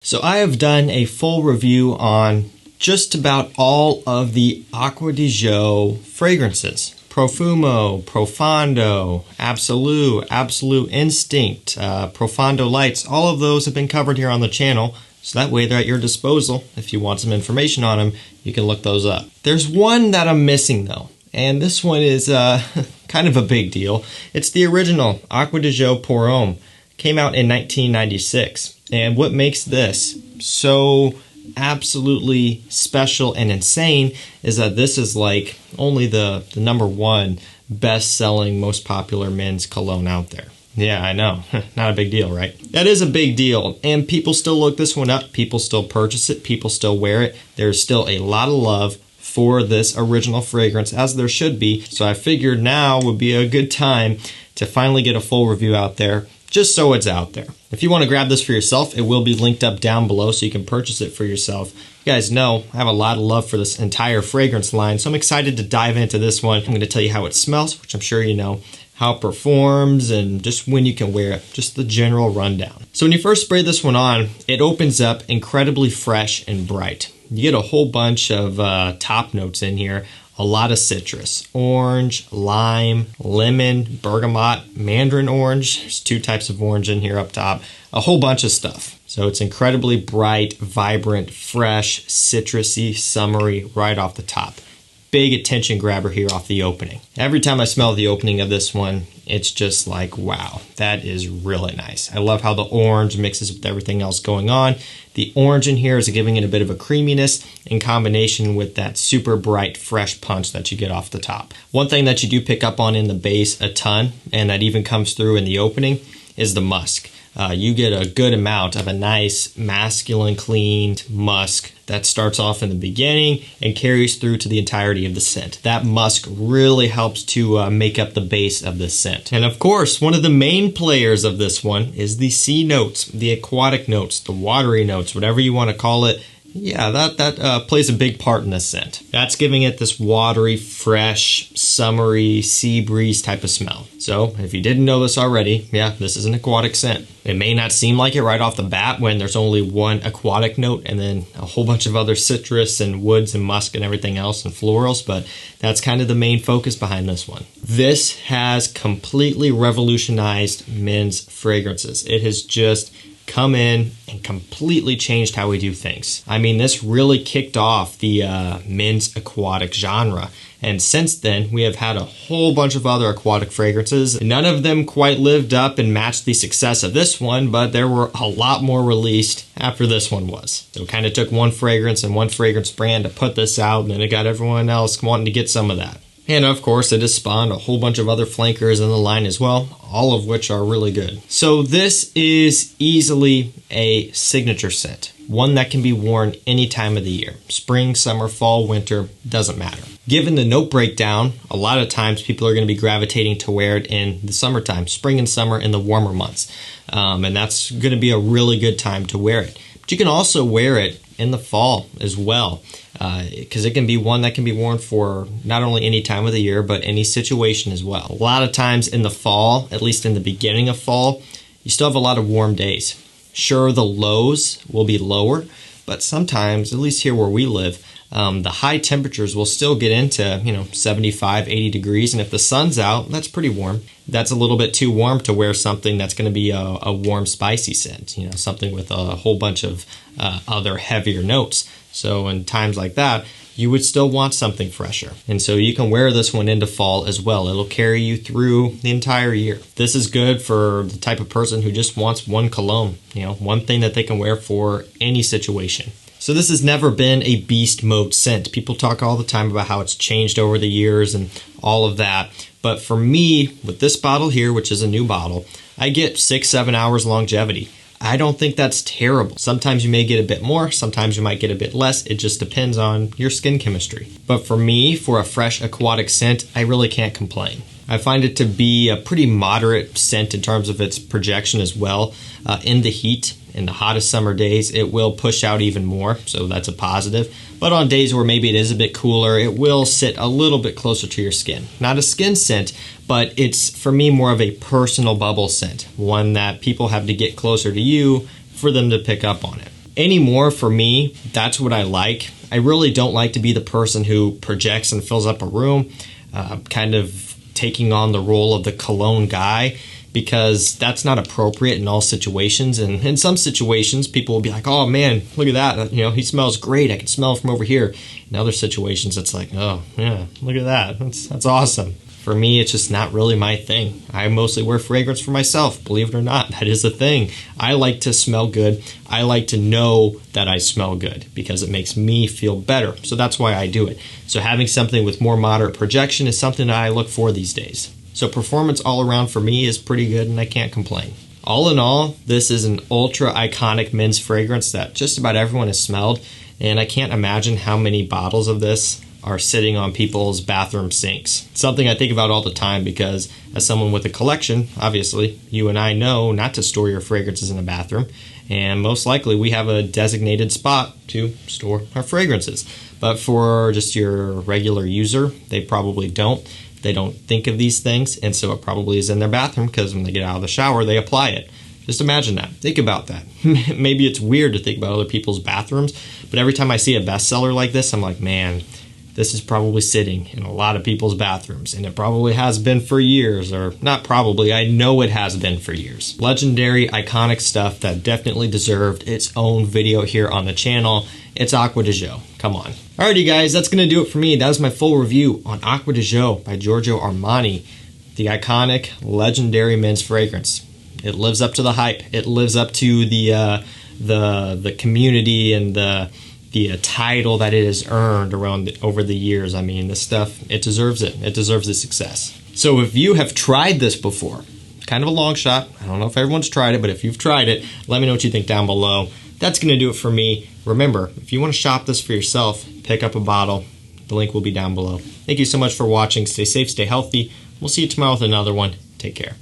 So I have done a full review on just about all of the Acqua Di Gio fragrances. Profumo, Profondo, Absolu, Absolute Instinct, Profondo Lights, all of those have been covered here on the channel. So that way they're at your disposal. If you want some information on them, you can look those up. There's one that I'm missing though, and this one is kind of a big deal. It's the original Acqua Di Gio Profondo. Came out in 1996. And what makes this so absolutely special and insane is that this is like only the number one best-selling, most popular men's cologne out there. Yeah, I know. Not a big deal, right? That is a big deal. And people still look this one up. People still purchase it. People still wear it. There's still a lot of love for this original fragrance, as there should be. So I figured now would be a good time to finally get a full review out there, just so it's out there. If you want to grab this for yourself, it will be linked up down below so you can purchase it for yourself. You guys know I have a lot of love for this entire fragrance line, so I'm excited to dive into this one. I'm going to tell you how it smells, which I'm sure you know, how it performs, and just when you can wear it, just the general rundown. So when you first spray this one on, it opens up incredibly fresh and bright. You get a whole bunch of top notes in here. A lot of citrus, orange, lime, lemon, bergamot, mandarin orange. There's two types of orange in here up top. A whole bunch of stuff. So it's incredibly bright, vibrant, fresh, citrusy, summery right off the top. Big attention grabber here off the opening. Every time I smell the opening of this one, it's just like, wow, that is really nice. I love how the orange mixes with everything else going on. The orange in here is giving it a bit of a creaminess in combination with that super bright, fresh punch that you get off the top. One thing that you do pick up on in the base a ton, and that even comes through in the opening, is the musk. You get a good amount of a nice masculine cleaned musk that starts off in the beginning and carries through to the entirety of the scent. That musk really helps to make up the base of the scent. And of course, one of the main players of this one is the sea notes, the aquatic notes, the watery notes, whatever you want to call it. Yeah, that plays a big part in the scent. That's giving it this watery, fresh, summery, sea breeze type of smell. So if you didn't know this already, yeah, this is an aquatic scent. It may not seem like it right off the bat when there's only one aquatic note and then a whole bunch of other citrus and woods and musk and everything else and florals, but that's kind of the main focus behind this one. This has completely revolutionized men's fragrances. It has just come in and completely changed how we do things. I mean, this really kicked off the men's aquatic genre. And since then, we have had a whole bunch of other aquatic fragrances. None of them quite lived up and matched the success of this one, but there were a lot more released after this one was. So it kind of took one fragrance and one fragrance brand to put this out, and then it got everyone else wanting to get some of that. And of course, it has spawned a whole bunch of other flankers in the line as well, all of which are really good. So this is easily a signature scent, one that can be worn any time of the year. Spring, summer, fall, winter, doesn't matter. Given the note breakdown, a lot of times people are going to be gravitating to wear it in the summertime, spring and summer in the warmer months. And that's going to be a really good time to wear it. But you can also wear it in the fall as well, because it can be one that can be worn for not only any time of the year, but any situation as well. A lot of times in the fall, at least in the beginning of fall, you still have a lot of warm days. Sure, the lows will be lower, but sometimes, at least here where we live, the high temperatures will still get into, 75, 80 degrees. And if the sun's out, that's pretty warm. That's a little bit too warm to wear something that's going to be a warm, spicy scent, something with a whole bunch of other heavier notes. So in times like that, you would still want something fresher. And so you can wear this one into fall as well. It'll carry you through the entire year. This is good for the type of person who just wants one cologne, one thing that they can wear for any situation. So this has never been a beast mode scent. People talk all the time about how it's changed over the years and all of that. But for me, with this bottle here, which is a new bottle, I get 6-7 hours longevity. I don't think that's terrible. Sometimes you may get a bit more, sometimes you might get a bit less. It just depends on your skin chemistry. But for me, for a fresh aquatic scent, I really can't complain. I find it to be a pretty moderate scent in terms of its projection as well. In the heat, in the hottest summer days, it will push out even more, so that's a positive. But on days where maybe it is a bit cooler, it will sit a little bit closer to your skin. Not a skin scent, but it's, for me, more of a personal bubble scent. One that people have to get closer to you for them to pick up on it. Anymore, for me, that's what I like. I really don't like to be the person who projects and fills up a room, kind of taking on the role of the cologne guy, because that's not appropriate in all situations. And in some situations, people will be like, oh man, look at that, you know, he smells great, I can smell it from over here. In other situations, it's like, oh yeah, look at that, that's awesome. For me, it's just not really my thing. I mostly wear fragrance for myself, believe it or not. That is a thing. I like to smell good. I like to know that I smell good because it makes me feel better. So that's why I do it. So having something with more moderate projection is something that I look for these days. So performance all around for me is pretty good and I can't complain. All in all, this is an ultra iconic men's fragrance that just about everyone has smelled. And I can't imagine how many bottles of this are sitting on people's bathroom sinks. It's something I think about all the time because as someone with a collection, obviously, you and I know not to store your fragrances in the bathroom, and most likely we have a designated spot to store our fragrances. But for just your regular user, they probably don't. They don't think of these things, and so it probably is in their bathroom because when they get out of the shower, they apply it. Just imagine that. Think about that. Maybe it's weird to think about other people's bathrooms, but every time I see a bestseller like this, I'm like, man, this is probably sitting in a lot of people's bathrooms, and it probably has been for years, or not probably, I know it has been for years. Legendary, iconic stuff that definitely deserved its own video here on the channel. It's Acqua Di Gio. Come on. Alrighty guys, that's going to do it for me. That was my full review on Acqua Di Gio by Giorgio Armani, the iconic, legendary men's fragrance. It lives up to the hype. It lives up to the community and the title that it has earned over the years. I mean, this stuff, it deserves it. It deserves the success. So if you have tried this before, kind of a long shot, I don't know if everyone's tried it, but if you've tried it, let me know what you think down below. That's going to do it for me. Remember, if you want to shop this for yourself, pick up a bottle. The link will be down below. Thank you so much for watching. Stay safe, stay healthy. We'll see you tomorrow with another one. Take care.